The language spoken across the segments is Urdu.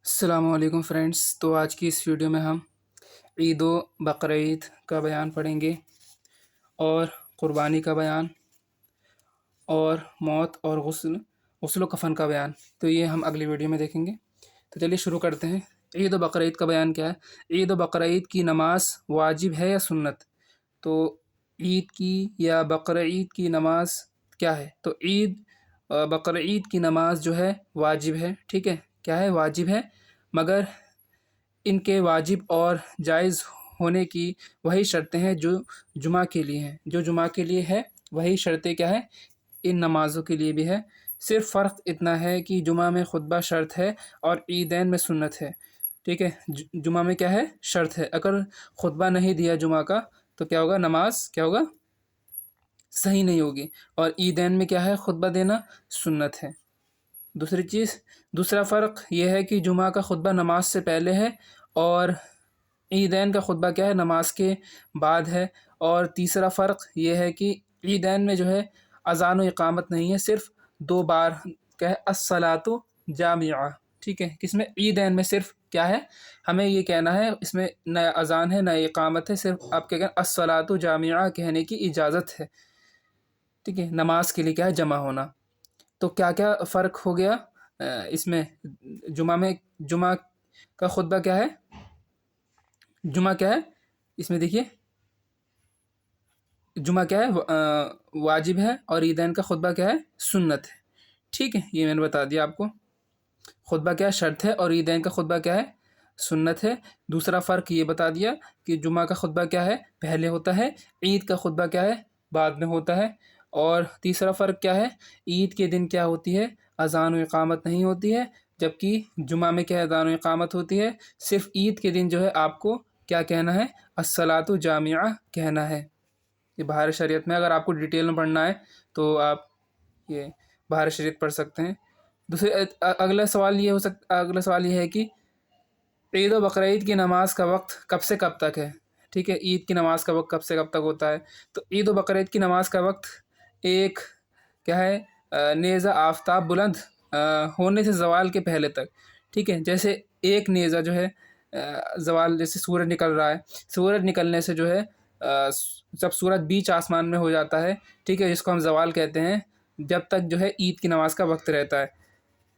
السلام علیکم فرینڈس، تو آج کی اس ویڈیو میں ہم عید و بقرعید کا بیان پڑھیں گے اور قربانی کا بیان اور موت اور غسل و کفن کا بیان، تو یہ ہم اگلی ویڈیو میں دیکھیں گے۔ تو چلیے شروع کرتے ہیں۔ عید و بقرعید کا بیان کیا ہے؟ عید و بقرعید کی نماز واجب ہے یا سنت؟ تو عید کی یا بقرعید کی نماز کیا ہے؟ تو بقرعید کی نماز جو ہے واجب ہے، ٹھیک ہے، کیا ہے؟ واجب ہے، مگر ان کے واجب اور جائز ہونے کی وہی شرطیں ہیں جو جمعہ کے لیے ہیں۔ جو جمعہ کے لیے ہے وہی شرطیں کیا ہے؟ ان نمازوں کے لیے بھی ہے۔ صرف فرق اتنا ہے کہ جمعہ میں خطبہ شرط ہے اور عیدین میں سنت ہے، ٹھیک ہے۔ جمعہ میں کیا ہے؟ شرط ہے۔ اگر خطبہ نہیں دیا جمعہ کا تو کیا ہوگا؟ نماز کیا ہوگا؟ صحیح نہیں ہوگی۔ اور عیدین میں کیا ہے؟ خطبہ دینا سنت ہے۔ دوسرا فرق یہ ہے کہ جمعہ کا خطبہ نماز سے پہلے ہے اور عیدین کا خطبہ کیا ہے؟ نماز کے بعد ہے۔ اور تیسرا فرق یہ ہے کہ عیدین میں جو ہے اذان و اقامت نہیں ہے، صرف 2 بار کیا ہے؟ الصلاۃ جامعہ، ٹھیک ہے۔ کس میں؟ عیدین میں صرف کیا ہے؟ ہمیں یہ کہنا ہے، اس میں نہ اذان ہے نہ اقامت ہے، صرف آپ کیا کہیں؟ الصلاۃ جامعہ کہنے کی اجازت ہے، ٹھیک ہے، نماز کے لیے کیا ہے؟ جمع ہونا۔ تو کیا کیا فرق ہو گیا اس میں؟ جمعہ کا خطبہ کیا ہے؟ جمعہ کیا ہے اس میں؟ دیکھیے، جمعہ کیا ہے؟ واجب ہے، اور عیدین کا خطبہ کیا ہے؟ سنت ہے، ٹھیک ہے۔ یہ میں نے بتا دیا آپ کو، خطبہ کیا شرط ہے اور عیدین کا خطبہ کیا ہے؟ سنت ہے۔ دوسرا فرق یہ بتا دیا کہ جمعہ کا خطبہ کیا ہے؟ پہلے ہوتا ہے، عید کا خطبہ کیا ہے؟ بعد میں ہوتا ہے۔ اور تیسرا فرق کیا ہے؟ عید کے دن کیا ہوتی ہے؟ اذان و اقامت نہیں ہوتی ہے، جبکہ جمعہ میں کیا اذان و اقامت ہوتی ہے۔ صرف عید کے دن جو ہے آپ کو کیا کہنا ہے؟ الصلاۃ جامعہ کہنا ہے۔ یہ بہار شریعت میں، اگر آپ کو ڈیٹیل میں پڑھنا ہے تو آپ یہ بہار شریعت پڑھ سکتے ہیں۔ اگلا سوال یہ ہے کہ عید و بقرعید کی نماز کا وقت کب سے کب تک ہے؟ ٹھیک ہے، عید کی نماز کا وقت کب سے کب تک ہوتا ہے؟ تو عید و بقرعید کی نماز کا وقت ایک کیا ہے؟ نیزہ آفتاب بلند ہونے سے زوال کے پہلے تک، ٹھیک ہے۔ جیسے ایک نیزہ جو ہے زوال، جیسے سورج نکل رہا ہے، سورج نکلنے سے جو ہے جب سورج بیچ آسمان میں ہو جاتا ہے، ٹھیک ہے، جس کو ہم زوال کہتے ہیں، جب تک جو ہے عید کی نماز کا وقت رہتا ہے۔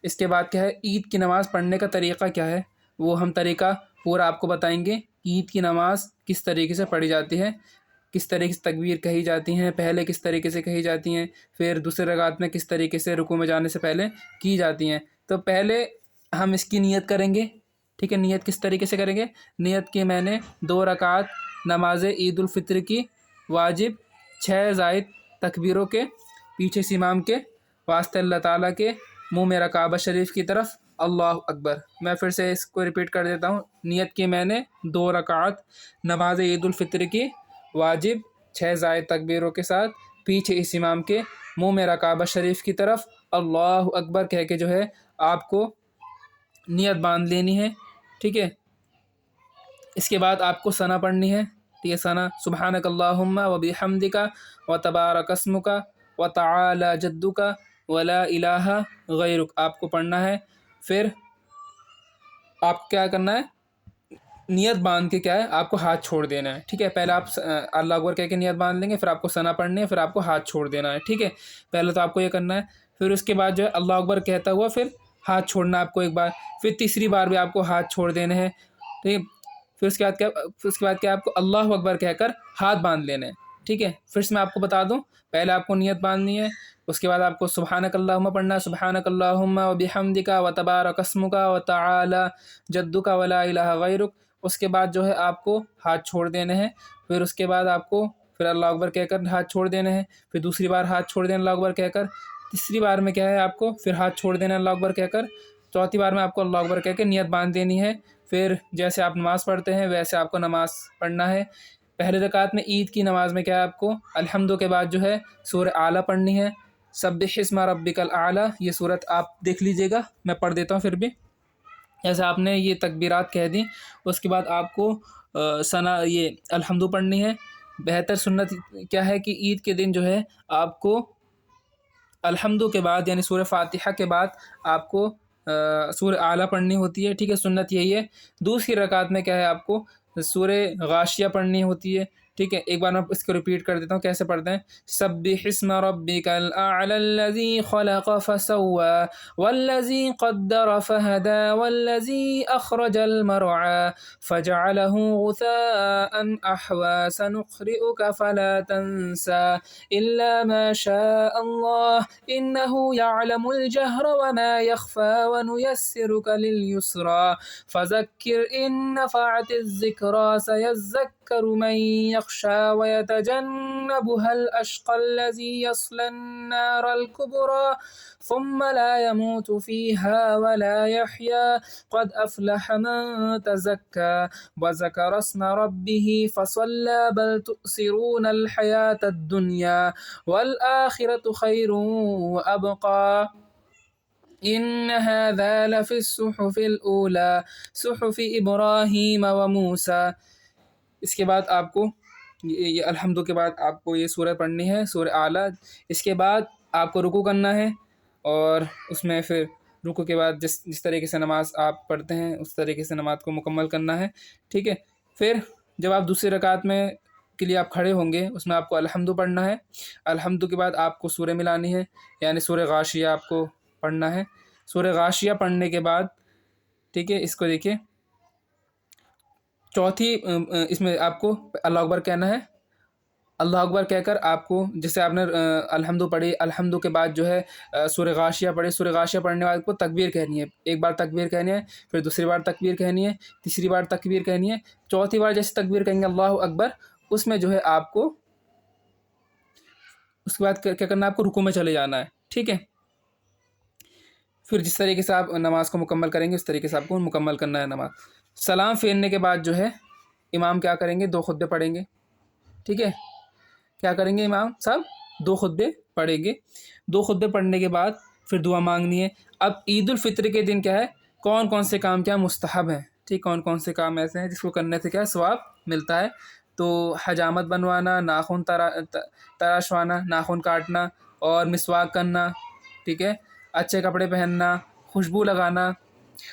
اس کے بعد کیا ہے؟ عید کی نماز پڑھنے کا طریقہ کیا ہے؟ وہ ہم طریقہ پورا آپ کو بتائیں گے۔ عید کی نماز کس طریقے سے پڑھی جاتی ہے، کس طریقے سے تکبیر کہی جاتی ہیں، پہلے کس طریقے سے کہی جاتی ہیں، پھر دوسرے رکعت میں کس طریقے سے رکوع میں جانے سے پہلے کی جاتی ہیں۔ تو پہلے ہم اس کی نیت کریں گے، ٹھیک ہے۔ نیت کس طریقے سے کریں گے؟ نیت کی میں نے 2 رکعت نماز عید الفطر کی واجب 6 زائد تکبیروں کے پیچھے سے امام کے واسطے اللہ تعالیٰ کے منہ میرا کعبہ شریف کی طرف اللہ اکبر۔ میں پھر سے اس کو ریپیٹ کر دیتا ہوں۔ نیت کی میں نے 2 رکعت نماز عید الفطر کی واجب 6 زائد تکبیروں کے ساتھ پیچھے اس امام کے منہ میرا کعبہ شریف کی طرف اللہ اکبر کہہ کے جو ہے آپ کو نیت باندھ لینی ہے، ٹھیک ہے۔ اس کے بعد آپ کو ثنا پڑھنی ہے، ٹھیک ہے۔ ثنا سبحانک اللہم و بحمدک و تبارک اسمک و تعالی جدک ولا الہ غیرک آپ کو پڑھنا ہے۔ پھر آپ کیا کرنا ہے؟ نیت باندھ کے کیا ہے؟ آپ کو ہاتھ چھوڑ دینا ہے، ٹھیک ہے۔ پہلے آپ اللہ اکبر کہہ کے نیت باندھ لیں گے، پھر آپ کو ثنا پڑھنی ہے، پھر آپ کو ہاتھ چھوڑ دینا ہے، ٹھیک ہے۔ پہلے تو آپ کو یہ کرنا ہے، پھر اس کے بعد جو ہے اللہ اکبر کہتا ہوا پھر ہاتھ چھوڑنا ہے آپ کو ایک بار، پھر تیسری بار بھی آپ کو ہاتھ چھوڑ دینے ہیں، ٹھیک ہے۔ پھر اس کے بعد کیا آپ کو اللہ اکبر کہہ کر ہاتھ باندھ لینے ہیں، ٹھیک ہے۔ پھر میں آپ کو بتا دوں، پہلے آپ کو نیت باندھنی ہے، اس کے بعد آپ کو سبحانک اللہم پڑھنا ہے، سبحانک اللہم و بحمدک و تبارک اسمک و تعالی جدک ولا الہ غیرک۔ اس کے بعد جو ہے آپ کو ہاتھ چھوڑ دینے ہیں، پھر اس کے بعد آپ کو پھر اللہ اکبر کہہ کر ہاتھ چھوڑ دینے ہیں، پھر دوسری بار ہاتھ چھوڑ دینا اللہ اکبر کہہ کر، تیسری بار میں کیا ہے آپ کو پھر ہاتھ چھوڑ دینا اللہ اکبر کہہ کر، چوتھی بار میں آپ کو اللہ اکبر کہہ کے نیت باندھ دینی ہے۔ پھر جیسے آپ نماز پڑھتے ہیں ویسے آپ کو نماز پڑھنا ہے۔ پہلے رکعت میں عید کی نماز میں کیا ہے آپ کو الحمد کے بعد جو ہے سورہ اعلیٰ پڑھنی ہے، سبح اسم ربک الاعلیٰ، یہ صورت آپ دیکھ لیجیے گا، میں پڑھ دیتا ہوں پھر بھی۔ جیسے آپ نے یہ تکبیرات کہہ دیں، اس کے بعد آپ کو ثنا یہ الحمد پڑھنی ہے۔ بہتر سنت کیا ہے کہ عید کے دن جو ہے آپ کو الحمد کے بعد یعنی سورہ فاتحہ کے بعد آپ کو سورہ اعلیٰ پڑھنی ہوتی ہے، ٹھیک ہے، سنت یہی ہے۔ دوسری رکعت میں کیا ہے آپ کو سورہ غاشیہ پڑھنی ہوتی ہے، ٹھیک ہے۔ ایک بار میں اس کو ریپیٹ کر دیتا ہوں کیسے پڑھتے ہیں۔ سبح اسم ربک الاعلی الذی خلق فسوى والذی قدر فہدى والذی اخرج المرعى فجعله غثاء احوى سنقرئك فلا تنسى الا ما شاء الله انه يعلم الجهر وما يخفى ونيسرك لليسرى فذكر ان نفعت الذكرى سيذكر من يخشى ويتجنبها الاشقى الذي يصلى النار الكبرى ثم لا يموت فيها ولا يحيا قد افلح من تزكى وذكر اسم ربه فصلى بل تؤثرون الحياة الدنيا والآخرة خير وأبقى إن هذا لفي الصحف الأولى صحف إبراهيم وموسى۔ اس کے بعد آپ کو یہ الحمد کے بعد آپ کو یہ سورہ پڑھنی ہے، سورہ اعلیٰ۔ اس کے بعد آپ کو رکوع کرنا ہے، اور اس میں پھر رکوع کے بعد جس طریقے سے نماز آپ پڑھتے ہیں اس طریقے سے نماز کو مکمل کرنا ہے، ٹھیک ہے۔ پھر جب آپ دوسری رکعت میں کے لیے آپ کھڑے ہوں گے اس میں آپ کو الحمد پڑھنا ہے۔ الحمد کے بعد آپ کو سورہ ملانی ہے، یعنی سورہ غاشیہ آپ کو پڑھنا ہے۔ سورہ غاشیہ پڑھنے کے بعد، ٹھیک ہے، اس کو دیکھیے، چوتھی اس میں آپ کو اللہ اکبر کہنا ہے۔ اللہ اکبر کہہ کر آپ کو، جیسے آپ نے الحمد پڑھی، الحمد کے بعد جو ہے سورہ غاشیہ پڑھی، سورہ غاشیہ پڑھنے والے کو تکبیر کہنی ہے، ایک بار تکبیر کہنی ہے، پھر دوسری بار تکبیر کہنی ہے، تیسری بار تکبیر کہنی ہے، چوتھی بار جیسے تکبیر کہیں گے اللہ اکبر، اس میں جو ہے آپ کو اس کے بعد کیا کرنا ہے، آپ کو رکوع میں چلے جانا ہے، ٹھیک ہے۔ پھر جس طریقے سے آپ نماز کو مکمل کریں گے اس طریقے سے آپ کو مکمل کرنا ہے نماز۔ سلام پھیرنے کے بعد جو ہے امام کیا کریں گے، 2 خطبے پڑھیں گے، ٹھیک ہے۔ کیا کریں گے امام صاحب، 2 خطبے پڑھیں گے۔ 2 خطبے پڑھنے کے بعد پھر دعا مانگنی ہے۔ اب عید الفطر کے دن کیا ہے، کون کون سے کام کیا مستحب ہیں، ٹھیک، کون کون سے کام ایسے ہیں جس کو کرنے سے کیا ثواب ملتا ہے۔ تو حجامت بنوانا، ناخن تراشوانا، ناخن کاٹنا، اور مسواک کرنا، ٹھیک ہے، اچھے کپڑے پہننا، خوشبو لگانا،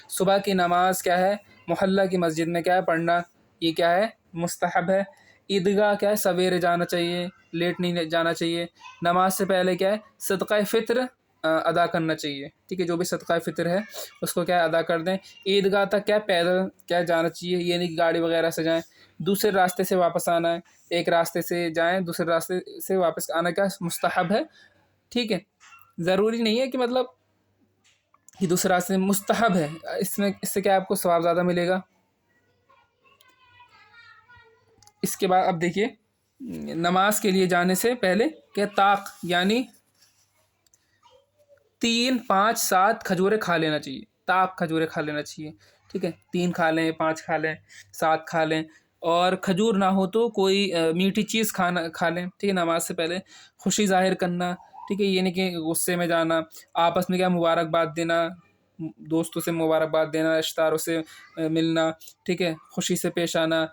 صبح کی نماز کیا ہے محلہ کی مسجد میں کیا ہے پڑھنا، یہ کیا ہے مستحب ہے۔ عیدگاہ کیا ہے سویرے جانا چاہیے، لیٹ نہیں جانا چاہیے۔ نماز سے پہلے کیا ہے صدقہ فطر ادا کرنا چاہیے، ٹھیک ہے، جو بھی صدقہ فطر ہے اس کو کیا ادا کر دیں۔ عیدگاہ تک کیا پیدل کیا جانا چاہیے، یہ نہیں کہ گاڑی وغیرہ سے جائیں۔ دوسرے راستے سے واپس آنا ہے، ایک راستے سے جائیں دوسرے راستے سے واپس آنا کیا مستحب ہے، ٹھیک ہے۔ ضروری نہیں ہے کہ مطلب کہ دوسرے راستے میں مستحب ہے، اس سے کیا آپ کو ثواب زیادہ ملے گا۔ اس کے بعد اب دیکھیے نماز کے لیے جانے سے پہلے کہ طاق یعنی 3، 5، 7 کھجوریں کھا لینا چاہیے، طاق کھجوریں کھا لینا چاہیے، ٹھیک ہے، 3 کھا لیں، 5 کھا لیں، 7 کھا لیں، اور کھجور نہ ہو تو کوئی میٹھی چیز کھا لیں، ٹھیک ہے۔ نماز سے پہلے خوشی ظاہر کرنا، ٹھیک ہے، یہ نہیں کہ غصے میں جانا، آپس میں کیا مبارکباد دینا، دوستوں سے مبارکباد دینا، رشتہ داروں سے ملنا، ٹھیک ہے، خوشی سے پیش آنا۔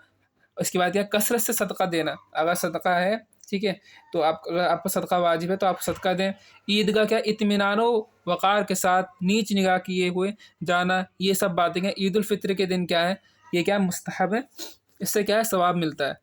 اس کے بعد کیا کثرت سے صدقہ دینا، اگر صدقہ ہے ٹھیک ہے تو اگر آپ کو صدقہ واجب ہے تو آپ صدقہ دیں۔ عیدگاہ کیا اطمینان و وقار کے ساتھ نیچ نگاہ کیے ہوئے جانا، یہ سب باتیں ہیں۔ عید الفطر کے دن کیا ہے، یہ کیا مستحب ہے، اس سے کیا ہے ثواب ملتا ہے۔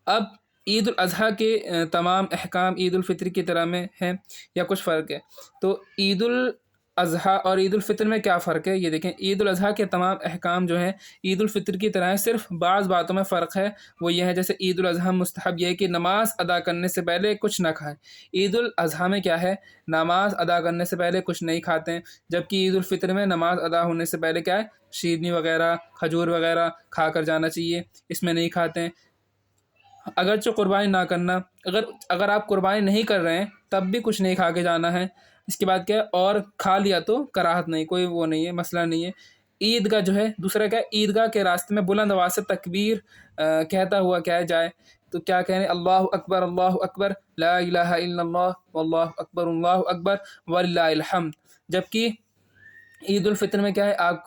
اب عید الاضحیٰ کے تمام احکام عید الفطر کی طرح میں ہیں یا کچھ فرق ہے؟ تو عید الاضحیٰ اور عید الفطر میں کیا فرق ہے، یہ دیکھیں۔ عید الاضحیٰ کے تمام احکام جو ہیں عید الفطر کی طرح ہیں، صرف بعض باتوں میں فرق ہے، وہ یہ ہے جیسے عید الاضحیٰ مستحب یہ ہے کہ نماز ادا کرنے سے پہلے کچھ نہ کھائیں۔ عید الاضحیٰ میں کیا ہے نماز ادا کرنے سے پہلے کچھ نہیں کھاتے ہیں، جبکہ عید الفطر میں نماز ادا ہونے سے پہلے کیا ہے شیرنی وغیرہ، کھجور وغیرہ کھا کر جانا چاہیے، اس میں نہیں کھاتے ہیں۔ اگرچہ قربانی نہ کرنا، اگر آپ قربانی نہیں کر رہے ہیں تب بھی کچھ نہیں کھا کے جانا ہے۔ اس کے بعد کیا ہے اور کھا لیا تو کراہت نہیں، کوئی وہ نہیں ہے، مسئلہ نہیں ہے۔ عید کا جو ہے دوسرا کیا ہے عیدگاہ کے راستے میں بلند آواز سے تکبیر کہتا ہوا کیا جائے، تو کیا کہنے اللہ اکبر لا الہ الا اللہ واللہ اکبر وللہ الحمد۔ جبکہ عید الفطر میں کیا ہے آپ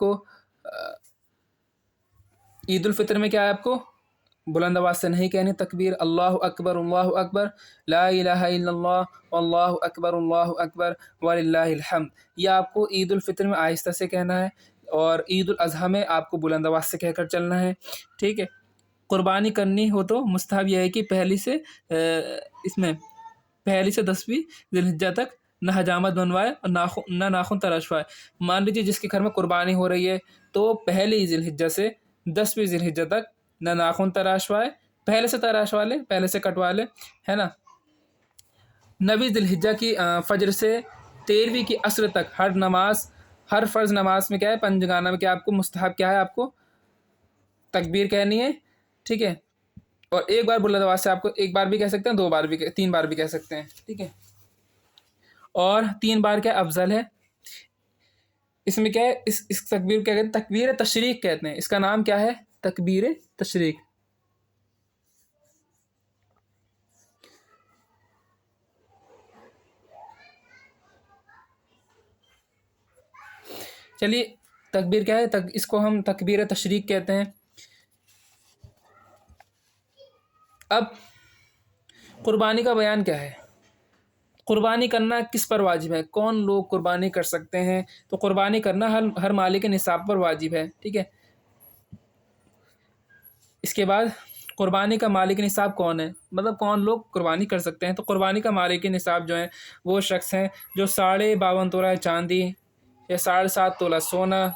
کو بلند آواز سے نہیں کہنی تکبیر، اللہ اکبر لا الہ الا اللہ واللہ اکبر وللہ الحمد، یہ آپ کو عید الفطر میں آہستہ سے کہنا ہے، اور عید الاضحیٰ میں آپ کو بلند آواز سے کہہ کر چلنا ہے، ٹھیک ہے۔ قربانی کرنی ہو تو مستحب یہ ہے کہ اس میں پہلی سے 10ویں ذی الحجہ تک نہ حجامت بنوائے اور نہ ناخن تراشوائے۔ مان لیجیے جس کے گھر میں قربانی ہو رہی ہے تو پہلی ذی الحجہ سے 10ویں ذی الحجہ تک نہ ناخن تراشوائے، پہلے سے تراشوا لے، پہلے سے کٹوا لے، ہے نا۔ 9ویں ذی الحجہ کی فجر سے 13ویں کی عصر تک ہر فرض نماز میں کیا ہے، پنجگانہ میں کیا آپ کو مستحب کیا ہے، آپ کو تکبیر کہنی ہے، ٹھیک ہے۔ اور ایک بار بلند آواز سے آپ کو ایک بار بھی کہہ سکتے ہیں، 2 بار بھی 3 بار بھی کہہ سکتے ہیں، ٹھیک ہے۔ اور 3 بار کیا افضل ہے، اس میں کیا ہے، اس تکبیر کیا کہتے ہیں، تکبیر تشریق کہتے ہیں، اس کا نام کیا ہے، تکبیر تشریق۔ چلیے تکبیر کیا ہے، اس کو ہم تکبیر تشریق کہتے ہیں۔ اب قربانی کا بیان کیا ہے، قربانی کرنا کس پر واجب ہے، کون لوگ قربانی کر سکتے ہیں، تو قربانی کرنا ہر مالک نصاب پر واجب ہے، ٹھیک ہے۔ اس کے بعد قربانی کا مالک نصاب کون ہے، مطلب کون لوگ قربانی کر سکتے ہیں، تو قربانی کا مالک نصاب جو ہے وہ شخص ہیں جو 52.5 تولہ چاندی یا 7.5 تولہ سونا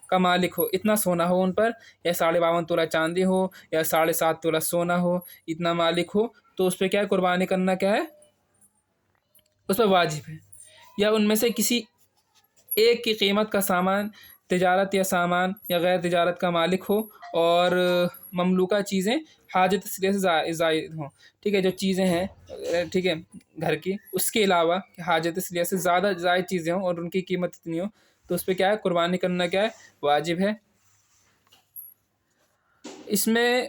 کا مالک ہو، اتنا سونا ہو ان پر، یا 52.5 تولہ چاندی ہو یا 7.5 تولہ سونا ہو، اتنا مالک ہو، تو اس پہ کیا ہے، قربانی کرنا کیا ہے، اس پہ واجب ہے۔ یا ان میں سے کسی ایک کی قیمت کا سامان، تجارت یا سامان یا غیر تجارت کا مالک ہو، اور مملوکہ چیزیں حاجت اس لیے سے زائد ہوں، ٹھیک ہے، جو چیزیں ہیں، ٹھیک ہے، گھر کی، اس کے علاوہ حاجت اس لیے سے زیادہ زائد چیزیں ہوں اور ان کی قیمت اتنی ہو، تو اس پہ کیا ہے، قربانی کرنا کیا ہے، واجب ہے۔ اس میں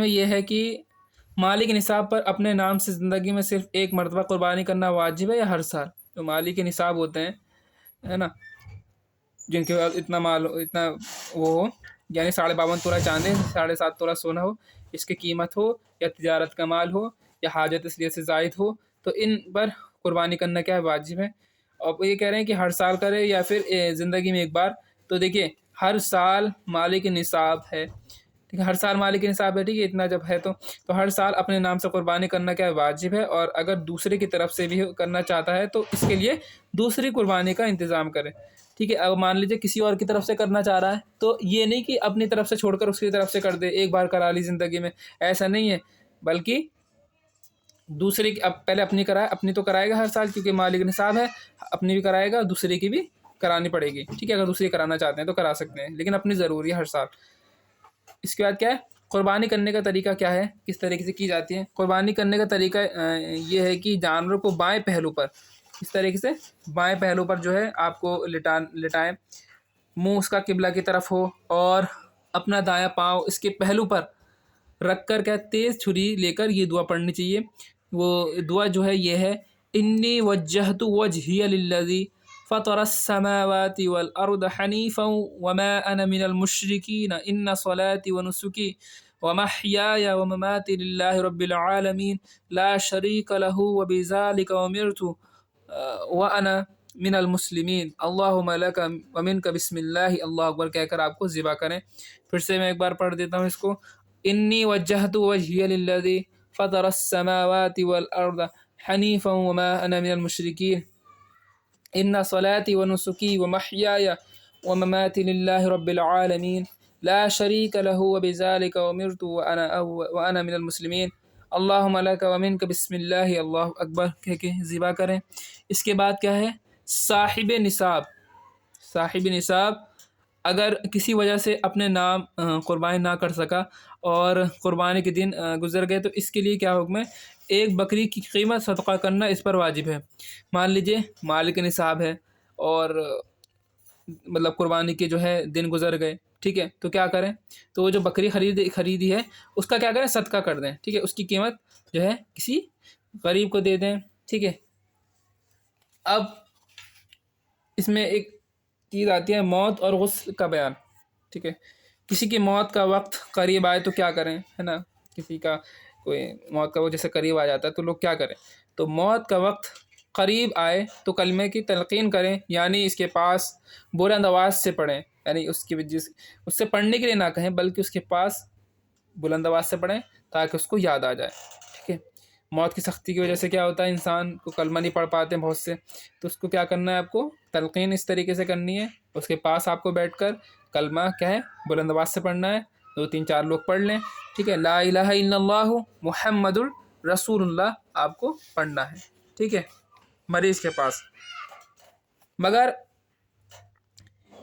یہ ہے کہ مالک نصاب پر اپنے نام سے زندگی میں صرف ایک مرتبہ قربانی کرنا واجب ہے، یا ہر سال، جو مالک نصاب ہوتے ہیں، ہے نا، جن کے پاس اتنا مال ہو، اتنا وہ ہو، یعنی 52.5 تولہ چاندی، 7.5 تولہ سونا ہو، اس کی قیمت ہو، یا تجارت کا مال ہو، یا حاجت اس لیے سے زائد ہو، تو ان پر قربانی کرنا کیا ہے، واجب ہے۔ اور وہ یہ کہہ رہے ہیں کہ ہر سال کرے یا پھر زندگی میں ایک بار، تو دیکھیے ہر سال مالک نصاب ہے، ٹھیک ہے، ہر سال مالک نصاب ہے، ٹھیک ہے، اتنا جب ہے تو ہر سال اپنے نام سے قربانی کرنا کیا ہے، واجب ہے۔ اور اگر دوسرے کی طرف سے بھی کرنا چاہتا ہے تو اس کے لیے دوسری قربانی کا انتظام کرے، ٹھیک ہے۔ اب مان لیجیے کسی اور کی طرف سے کرنا چاہ رہا ہے تو یہ نہیں کہ اپنی طرف سے چھوڑ کر اس کی طرف سے کر دے، ایک بار کرا لی زندگی میں، ایسا نہیں ہے، بلکہ دوسرے کی، اب پہلے اپنی کرائے، اپنی تو کرائے گا ہر سال کیونکہ مالک نصاب ہے، اپنی بھی کرائے گا، دوسرے کی بھی کرانی پڑے گی، ٹھیک ہے، اگر دوسری کرانا چاہتے ہیں تو کرا سکتے ہیں، لیکن اپنی ضروری ہے ہر سال۔ اس کے بعد کیا ہے، قربانی کرنے کا طریقہ کیا ہے، کس طریقے سے کی جاتی ہے، قربانی کرنے کا طریقہ یہ ہے کہ جانور کو بائیں پہلو پر، اس طریقے سے بائیں پہلو پر جو ہے آپ کو لٹائیں، منہ اس کا قبلہ کی طرف ہو، اور اپنا دایاں پاؤں اس کے پہلو پر رکھ کر کیا تیز چھری لے کر یہ دعا پڑھنی چاہیے۔ وہ دعا جو ہے یہ ہے، انی وجہت وجہی للذی فطر السماوات والارض حنیفا وما انا من المشرکین ان صلاتي ونسکی ومحیای ومماتی للہ رب العالمین لا شریک له وبذلک امرت وانا من المسلمین اللہم لک ومنک بسم اللہ اللہ اکبر کہہ کر آپ کو ذبح کریں۔ پھر سے میں ایک بار پڑھ دیتا ہوں اس کو، انی وجہت وجہی للذی فطر السماوات والارض حنیفا وما انا من المشرکین ان صلاتي ونسکی ومحیای ومماتی للہ رب العالمین لا شریک له وبذلک امرت وانا من المسلمین اللہم لک ومنک بسم اللہ اللہ اکبر کہہ کے ذبح کریں۔ اس کے بعد کیا ہے، صاحب نصاب اگر کسی وجہ سے اپنے نام قربانی نہ کر سکا اور قربانی کے دن گزر گئے تو اس کے لیے کیا حکم ہے، ایک بکری کی قیمت صدقہ کرنا اس پر واجب ہے۔ مان لیجئے مالک نصاب ہے اور مطلب قربانی کے جو ہے دن گزر گئے، ٹھیک ہے، تو کیا کریں، تو وہ جو بکری خریدی ہے اس کا کیا کریں، صدقہ کر دیں، ٹھیک ہے، اس کی قیمت جو ہے کسی غریب کو دے دیں، ٹھیک ہے۔ اب اس میں ایک چیز آتی ہے، موت اور غسل کا بیان، ٹھیک ہے۔ کسی کی موت کا وقت قریب آئے تو کیا کریں، ہے نا، کسی کا کوئی موت کا وقت جیسے قریب آ جاتا ہے تو لوگ کیا کریں؟ تو موت کا وقت قریب آئے تو کلمے کی تلقین کریں، یعنی اس کے پاس بلند آواز سے پڑھیں، یعنی اس سے پڑھنے کے لیے نہ کہیں بلکہ اس کے پاس بلند آواز سے پڑھیں تاکہ اس کو یاد آ جائے، ٹھیک ہے۔ موت کی سختی کی وجہ سے کیا ہوتا ہے، انسان کو کلمہ نہیں پڑھ پاتے بہت سے، تو اس کو کیا کرنا ہے، آپ کو تلقین اس طریقے سے کرنی ہے، اس کے پاس آپ کو بیٹھ کر کلمہ کیا ہے بلند آواز سے پڑھنا ہے، 2 3 4 لوگ پڑھ لیں، ٹھیک ہے، لا الہ الا اللہ محمد الرسول اللہ آپ کو پڑھنا ہے، ٹھیک ہے، مریض کے پاس۔ مگر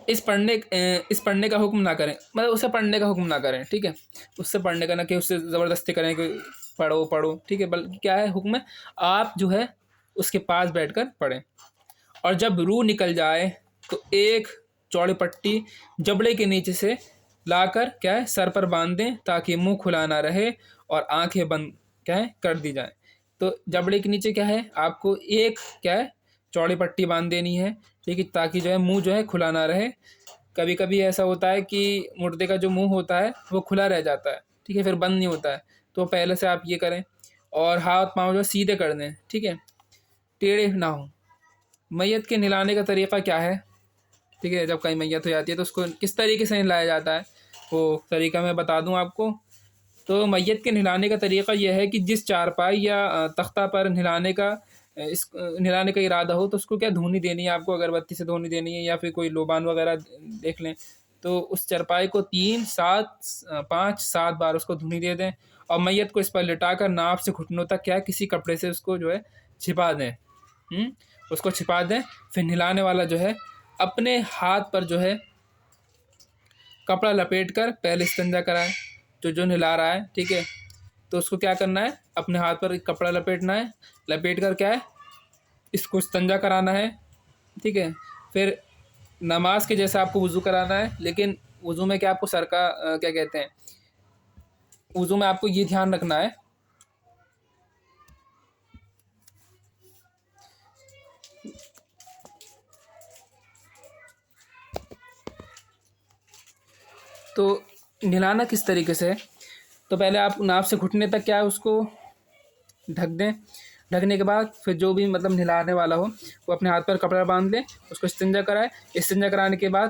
اس پڑھنے کا حکم نہ کریں، مطلب اسے پڑھنے کا حکم نہ کریں، ٹھیک ہے، اس سے پڑھنے کا نہ کہ اس سے زبردستی کریں کہ پڑھو، ٹھیک ہے، بلکہ کیا ہے حکم ہے، آپ جو ہے اس کے پاس بیٹھ کر پڑھیں۔ اور جب روح نکل جائے تو ایک چوڑی پٹی جبڑے کے نیچے سے لا کر کیا ہے سر پر باندھ دیں تاکہ منہ کھلا نہ رہے اور آنکھیں بند کیا ہے کر دی جائیں۔ تو جبڑے کے نیچے کیا ہے آپ کو ایک کیا ہے چوڑی پٹی باندھ دینی ہے، ٹھیک ہے، تاکہ جو ہے منہ جو ہے کھلا نہ رہے۔ کبھی کبھی ایسا ہوتا ہے کہ مردے کا جو منہ ہوتا ہے وہ کھلا رہ جاتا ہے، ٹھیک ہے، پھر بند نہیں ہوتا ہے، تو پہلے سے آپ یہ کریں۔ اور ہاتھ پاؤں جو سیدھے کر دیں، ٹھیک ہے، ٹیڑھے نہ ہوں۔ میت کے نہلانے کا طریقہ کیا ہے، ٹھیک ہے، جب کہیں میت ہو جاتی ہے تو اس کو کس طریقے سے نہلایا جاتا ہے، وہ طریقہ میں بتا دوں آپ کو۔ تو میت کے نہلانے کا طریقہ یہ ہے کہ جس چارپائی یا تختہ پر نہلانے کا ارادہ ہو تو اس کو کیا دھونی دینی ہے آپ کو، اگربتی سے دھونی دینی ہے یا پھر کوئی لوبان وغیرہ دیکھ لیں، تو اس چارپائی کو 5 7 بار اس کو دھونی دے دیں، اور میت کو اس پر لٹا کر ناف سے گھٹنوں تک کیا ہے کسی کپڑے سے اس کو جو ہے چھپا دیں، اس کو چھپا دیں۔ پھر نہلانے والا جو ہے اپنے ہاتھ پر جو ہے کپڑا لپیٹ کر پہلے استنجا کرائے، جو نہلا رہا ہے، ٹھیک ہے، تو اس کو کیا کرنا ہے اپنے ہاتھ پر ایک کپڑا لپیٹنا ہے، لپیٹ کر کیا ہے اس کو استنجا کرانا ہے، ٹھیک ہے۔ پھر نماز کے جیسا آپ کو وضو کرانا ہے، لیکن وضو میں کیا آپ کو سر کا کیا کہتے ہیں، وضو میں آپ کو یہ دھیان رکھنا ہے تو نہلانا کس طریقے سے ہے، تو پہلے آپ ناف سے گھٹنے تک کیا ہے اس کو ڈھک دیں، ڈھکنے کے بعد پھر جو بھی مطلب نہلانے والا ہو وہ اپنے ہاتھ پر کپڑا باندھ لے، اس کو استنجا کرائے، استنجا کرانے کے بعد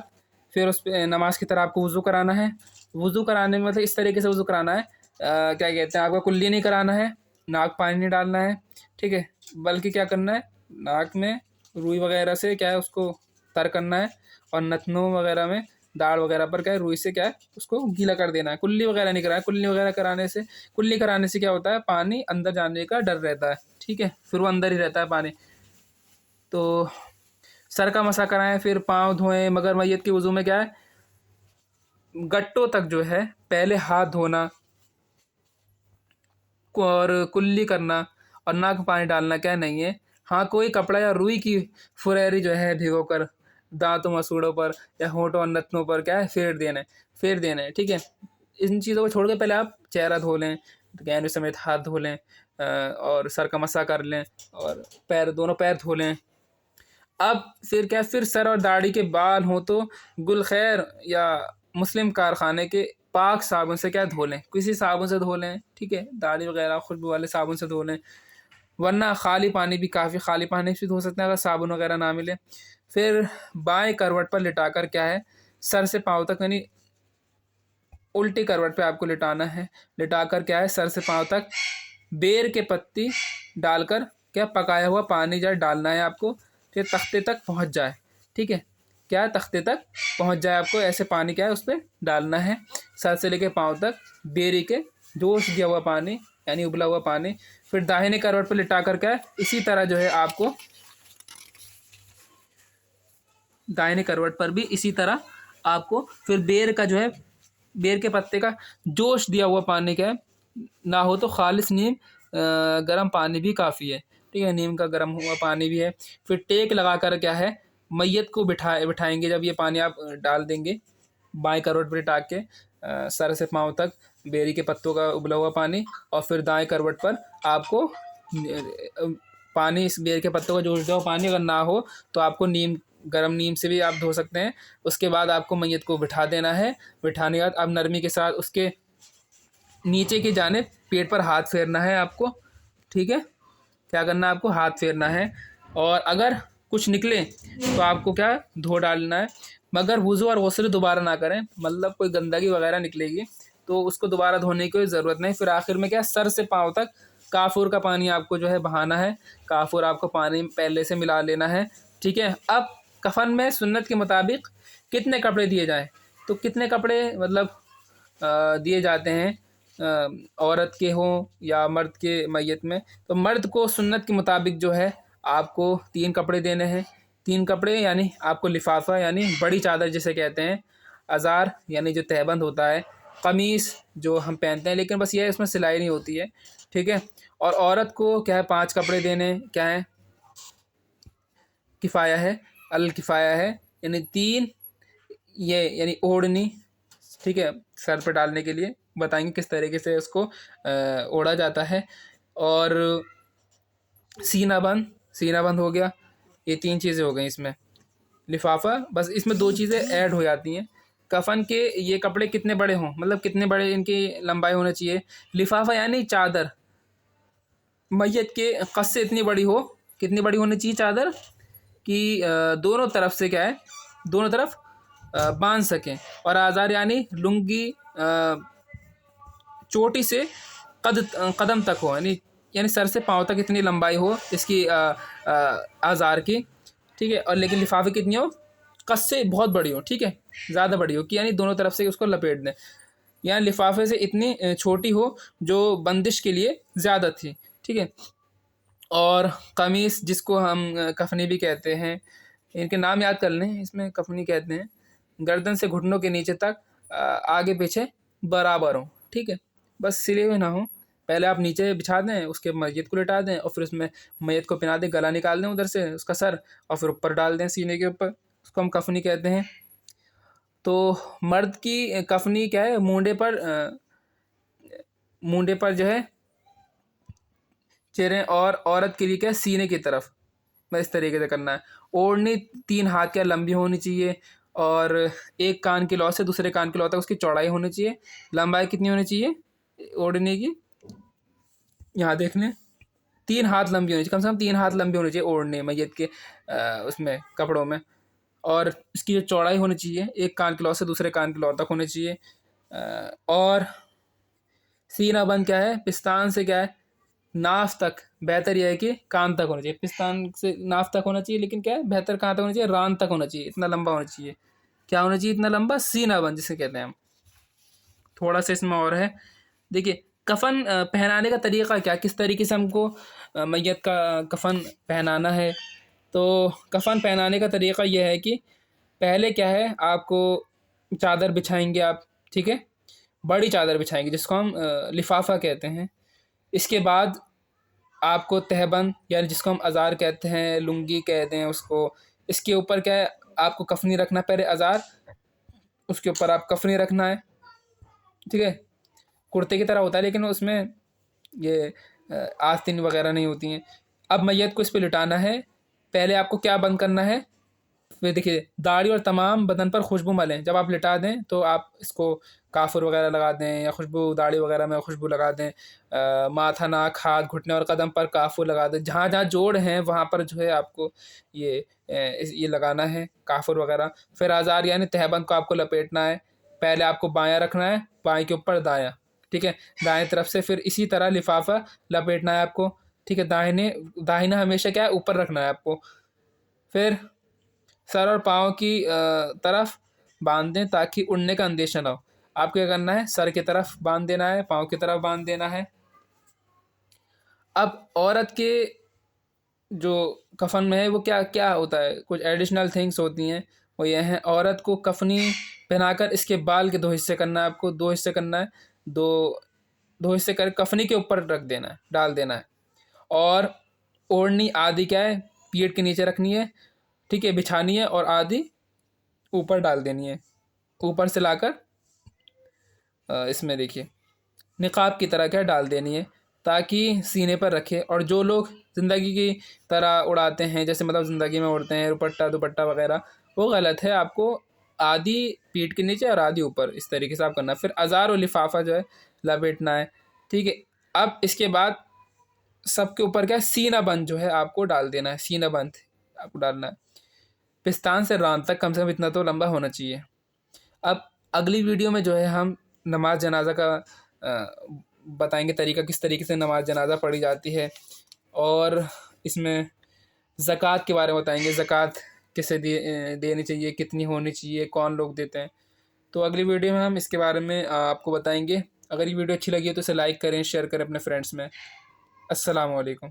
پھر اس پہ نماز کی طرح آپ کو وضو کرانا ہے۔ وضو کرانے میں مطلب اس طریقے سے وضو کرانا ہے، کیا کہتے ہیں، آپ کو کلی نہیں کرانا ہے، ناک پانی نہیں ڈالنا ہے، ٹھیک ہے، بلکہ کیا کرنا ہے ناک میں روئی وغیرہ سے کیا ہے اس کو تر کرنا ہے، اور نتنوں وغیرہ میں داڑھ وغیرہ پر کیا ہے روئی سے کیا ہے اس کو گیلا کر دینا ہے، کلی وغیرہ نہیں کرانا ہے، کلی کرانے سے کیا ہوتا ہے پانی اندر جانے کا ڈر رہتا ہے، ٹھیک ہے، پھر وہ اندر ہی رہتا ہے پانی۔ تو سر کا مسح کرائیں، پھر پاؤں دھوئیں، مگر میت کے وضو میں کیا ہے گٹوں تک جو ہے پہلے ہاتھ دھونا اور کلی کرنا اور ناک میں پانی ڈالنا کیا نہیں ہے، ہاں کوئی کپڑا یا روئی کی فریری جو ہے بھگو کر دانتوں مسوڑوں پر یا ہونٹوں اور نتنوں پر کیا ہے پھیر دینا ہے، ٹھیک ہے۔ ان چیزوں کو چھوڑ کے پہلے آپ چہرہ دھو لیں، گہنے سمیت ہاتھ دھو لیں، اور سر کا مسح کر لیں، اور دونوں پیر دھو لیں۔ اب پھر سر اور داڑھی کے بال ہوں تو گل خیر یا مسلم کارخانے کے پاک صابن سے کیا دھو لیں، کسی صابن سے دھو لیں، ٹھیک ہے، داڑھی وغیرہ خوشبو والے صابن سے دھو لیں، ورنہ خالی پانی بھی کافی، خالی پانی سے دھو سکتے ہیں اگر صابن وغیرہ نہ ملے۔ پھر بائیں کروٹ پر لٹا کر کیا ہے سر سے پاؤں تک، یعنی الٹی کروٹ پہ آپ کو لٹانا ہے، لٹا کر کیا ہے سر سے پاؤں تک بیر کے پتی ڈال کر کیا پکایا ہوا پانی جو ڈالنا ہے آپ کو، پھر تختے تک پہنچ جائے، ٹھیک ہے، کیا تختے تک پہنچ جائے آپ کو ایسے پانی کیا ہے اس پہ ڈالنا ہے، سر سے لے کے پاؤں تک بیری کے جوش دیا ہوا پانی یعنی ابلا ہوا پانی۔ پھر داہنے کروٹ پہ لٹا کر کیا ہے اسی طرح جو ہے آپ کو دائنے کروٹ پر بھی اسی طرح آپ کو پھر بیر کے پتے کا جوش دیا ہوا پانی کیا ہے نہ ہو تو خالص نیم گرم پانی بھی کافی ہے، ٹھیک ہے، نیم کا گرم ہوا پانی بھی ہے۔ پھر ٹیک لگا کر کیا ہے میت کو بٹھائیں گے، جب یہ پانی آپ ڈال دیں گے بائیں کروٹ پہ لٹا کے سر سے پاؤں تک بیری کے پتوں کا ابلا ہوا پانی، اور پھر دائیں کروٹ پر آپ کو پانی اس بیر کے پتوں کا جوش دیا ہوا پانی اگر نہ ہو تو آپ کو نیم گرم نیم سے بھی آپ دھو سکتے ہیں۔ اس کے بعد آپ کو میت کو بٹھا دینا ہے۔ بٹھانے کے بعد اب نرمی کے ساتھ اس کے نیچے کی جانب پیٹ پر ہاتھ پھیرنا ہے آپ کو، ٹھیک ہے؟ کیا کرنا ہے آپ کو؟ ہاتھ پھیرنا ہے، اور اگر کچھ نکلے تو آپ کو کیا دھو ڈالنا ہے، مگر وضو اور غسل دوبارہ نہ کریں، مطلب کوئی گندگی وغیرہ نکلے گی تو اس کو دوبارہ دھونے کی کوئی ضرورت نہیں۔ پھر آخر میں کیا، سر سے پاؤں تک کافور کا پانی آپ کو جو ہے بہانا ہے، کافور آپ کو پانی پہلے سے ملا لینا ہے، ٹھیک ہے؟ اب کفن میں سنت کے مطابق کتنے کپڑے دیے جائیں، تو کتنے کپڑے مطلب دیے جاتے ہیں عورت کے ہوں یا مرد کے میت میں، تو مرد کو سنت کے مطابق جو ہے آپ کو 3 کپڑے دینے ہیں۔ 3 کپڑے یعنی آپ کو لفافہ یعنی بڑی چادر جسے کہتے ہیں، ازار یعنی جو تہبند ہوتا ہے، قمیص جو ہم پہنتے ہیں لیکن بس یہ اس میں سلائی نہیں ہوتی ہے، ٹھیک ہے؟ اور عورت کو کیا ہے 5 کپڑے دینے، کیا ہے کفایہ ہے، الکفایہ ہے، یعنی 3 یہ یعنی اوڑھنی، ٹھیک ہے؟ سر پہ ڈالنے کے لیے بتائیں گے کس طریقے سے اس کو اوڑھا جاتا ہے، اور سینہ بند ہو گیا، یہ 3 چیزیں ہو گئیں اس میں۔ لفافہ، بس اس میں 2 چیزیں ایڈ ہو جاتی ہیں، کفن کے یہ کپڑے کتنے بڑے ہوں، مطلب کتنے بڑے ان کی لمبائی ہونا چاہیے۔ لفافہ یعنی چادر میت کے قد سے اتنی بڑی ہو، کتنی بڑی ہونی چاہیے چادر کہ دونوں طرف سے کیا ہے، دونوں طرف باندھ سکیں، اور آزار یعنی لنگی چوٹی سے قدم تک ہو، یعنی سر سے پاؤں تک اتنی لمبائی ہو اس کی آزار کی، ٹھیک ہے؟ اور لیکن لفافے کتنی ہو، قد سے بہت بڑی ہو، ٹھیک ہے؟ زیادہ بڑی ہو کہ یعنی دونوں طرف سے اس کو لپیٹ دیں، یعنی لفافے سے اتنی چھوٹی ہو جو بندش کے لیے زیادہ تھی، ٹھیک ہے؟ اور قمیص جس کو ہم کفنی بھی کہتے ہیں، ان کے نام یاد کر لیں، اس میں کفنی کہتے ہیں، گردن سے گھٹنوں کے نیچے تک آگے پیچھے برابر ہوں، ٹھیک ہے؟ بس سلے ہوئے نہ ہوں، پہلے آپ نیچے بچھا دیں، اس کے میت کو لٹا دیں، اور پھر اس میں میت کو پہنا دیں، گلا نکال دیں ادھر سے اس کا سر، اور پھر اوپر ڈال دیں سینے کے اوپر، اس کو ہم کفنی کہتے ہیں۔ تو مرد کی کفنی کیا ہے، مونڈے پر جو ہے چہرے، اور عورت کے لیے کیا ہے سینے کی طرف، بس اس طریقے سے کرنا ہے۔ اوڑھنی 3 ہاتھ کیا لمبی ہونی چاہیے، اور ایک کان کے لو سے دوسرے کان کے لو تک اس کی چوڑائی ہونی چاہیے۔ لمبائی کتنی ہونی چاہیے اوڑھنے کی، یہاں دیکھ لیں، 3 ہاتھ لمبی ہونی چاہیے، کم سے کم 3 ہاتھ لمبی ہونی چاہیے اوڑھنے میت کے اس میں کپڑوں میں، اور اس کی جو چوڑائی ہونی چاہیے ایک کان کے لو سے دوسرے کان کے لو تک ہونی چاہیے۔ اور سینہ بند کیا ہے، پستان سے کیا ہے ناف تک، بہتر یہ ہے کہ کان تک ہونا چاہیے، پستان سے ناف تک ہونا چاہیے، لیکن کیا ہے بہتر کہاں تک ہونا چاہیے، ران تک ہونا چاہیے، اتنا لمبا ہونا چاہیے۔ کیا ہونا چاہیے اتنا لمبا، سینہ بند جسے کہتے ہیں ہم۔ تھوڑا سا اس میں اور ہے، دیکھیے کفن پہنانے کا طریقہ کیا، کس طریقے سے ہم کو میت کا کفن پہنانا ہے۔ تو کفن پہنانے کا طریقہ یہ ہے کہ پہلے کیا ہے، آپ کو چادر بچھائیں گے آپ، ٹھیک ہے؟ بڑی چادر بچھائیں گے جس کو ہم لفافہ کہتے ہیں۔ اس کے بعد آپ کو تہبند یعنی جس کو ہم ازار کہتے ہیں، لنگی کہتے ہیں اس کو، اس کے اوپر کیا ہے آپ کو کفنی رکھنا، پہلے ازار، اس کے اوپر آپ کفنی رکھنا ہے، ٹھیک ہے؟ کرتے کی طرح ہوتا ہے لیکن اس میں یہ آستین وغیرہ نہیں ہوتی ہیں۔ اب میت کو اس پہ لٹانا ہے، پہلے آپ کو کیا بند کرنا ہے، دیکھیے داڑھی اور تمام بدن پر خوشبو ملیں، جب آپ لٹا دیں تو آپ اس کو کافر وغیرہ لگا دیں، یا خوشبو داڑھی وغیرہ میں خوشبو لگا دیں، ماتھا، ناک، ہاتھ، گھٹنے اور قدم پر کافر لگا دیں، جہاں جہاں جوڑ ہیں وہاں پر جو ہے آپ کو یہ لگانا ہے کافر وغیرہ۔ پھر آزار یعنی تہبند کو آپ کو لپیٹنا ہے، پہلے آپ کو بایاں رکھنا ہے، بائیں کے اوپر دایاں، ٹھیک ہے؟ دائیں طرف سے پھر اسی طرح لفافہ لپیٹنا ہے آپ کو، ٹھیک ہے؟ داہنا ہمیشہ کیا ہے اوپر رکھنا ہے آپ کو۔ پھر سر اور پاؤں کی طرف باندھ دیں تاکہ اڑنے کا اندیشہ نہ ہو۔ آپ کو کیا کرنا ہے، سر کی طرف باندھ دینا ہے، پاؤں کی طرف باندھ دینا ہے۔ اب عورت کے جو کفن میں ہے وہ کیا کیا ہوتا ہے، کچھ ایڈیشنل تھنگس ہوتی ہیں، وہ یہ ہیں، عورت کو کفنی پہنا کر اس کے بال کے 2 حصے کرنا ہے آپ کو، 2 حصے کرنا ہے، دو حصے کر کفنی کے اوپر رکھ دینا ہے، ڈال دینا ہے، اور اوڑھنی آدھی کیا ہے پیٹ کے نیچے رکھنی ہے، ٹھیک ہے؟ بچھانی ہے، اور آدھی اوپر ڈال دینی ہے، اوپر سے لا کر اس میں دیکھیے نقاب کی طرح کیا ڈال دینی ہے تاکہ سینے پر رکھے۔ اور جو لوگ زندگی کی طرح اڑاتے ہیں، جیسے مطلب زندگی میں اڑتے ہیں دوپٹہ دوپٹہ وغیرہ، وہ غلط ہے۔ آپ کو آدھی پیٹھ کے نیچے اور آدھی اوپر، اس طریقے سے آپ کرنا ہے۔ پھر ازار و لفافہ جو ہے لپیٹنا ہے، ٹھیک ہے۔ اب اس کے بعد سب کے اوپر کیا ہے، سینہ بند جو ہے آپ کو ڈال دینا ہے، سینہ بند آپ کو ڈالنا ہے۔ پستان سے ران تک کم سے کم اتنا تو لمبا ہونا چاہیے۔ اب اگلی ویڈیو میں جو ہے ہم نماز جنازہ کا بتائیں گے طریقہ، کس طریقے سے نماز جنازہ پڑھی جاتی ہے، اور اس میں زکوٰۃ کے بارے میں بتائیں گے، زکوٰۃ کیسے دینی چاہیے، کتنی ہونی چاہیے، کون لوگ دیتے ہیں۔ تو اگلی ویڈیو میں ہم اس کے بارے میں آپ کو بتائیں گے۔ اگر یہ ویڈیو اچھی لگی ہے تو اسے لائک کریں، شیئر کریں اپنے فرینڈس میں۔ السلام علیکم۔